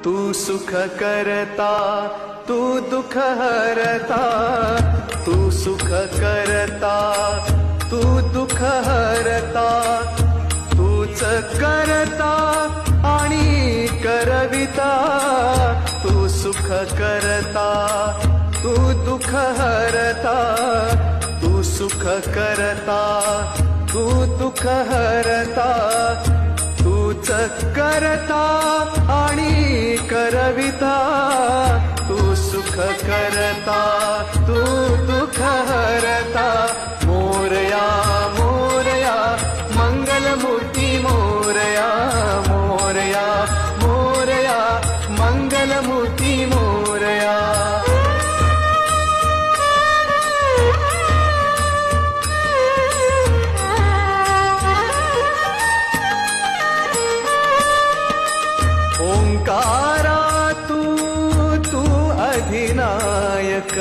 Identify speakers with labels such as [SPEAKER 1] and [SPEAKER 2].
[SPEAKER 1] तू सुख करता तू दुख हरता, तू सुख करता तू दुख हरता, तूच करता आणि करविता, तू सुख करता तू दुख हरता, तू सुख करता तू दुख हरता, तूच करता आणि करविता, तू सुख करता तू दुख हरता। मोरया मोरया मंगलमूर्ती मोरया, मोरया मोरया मंगलमूर्ती मोरया। ओंकारा तू अधिनायक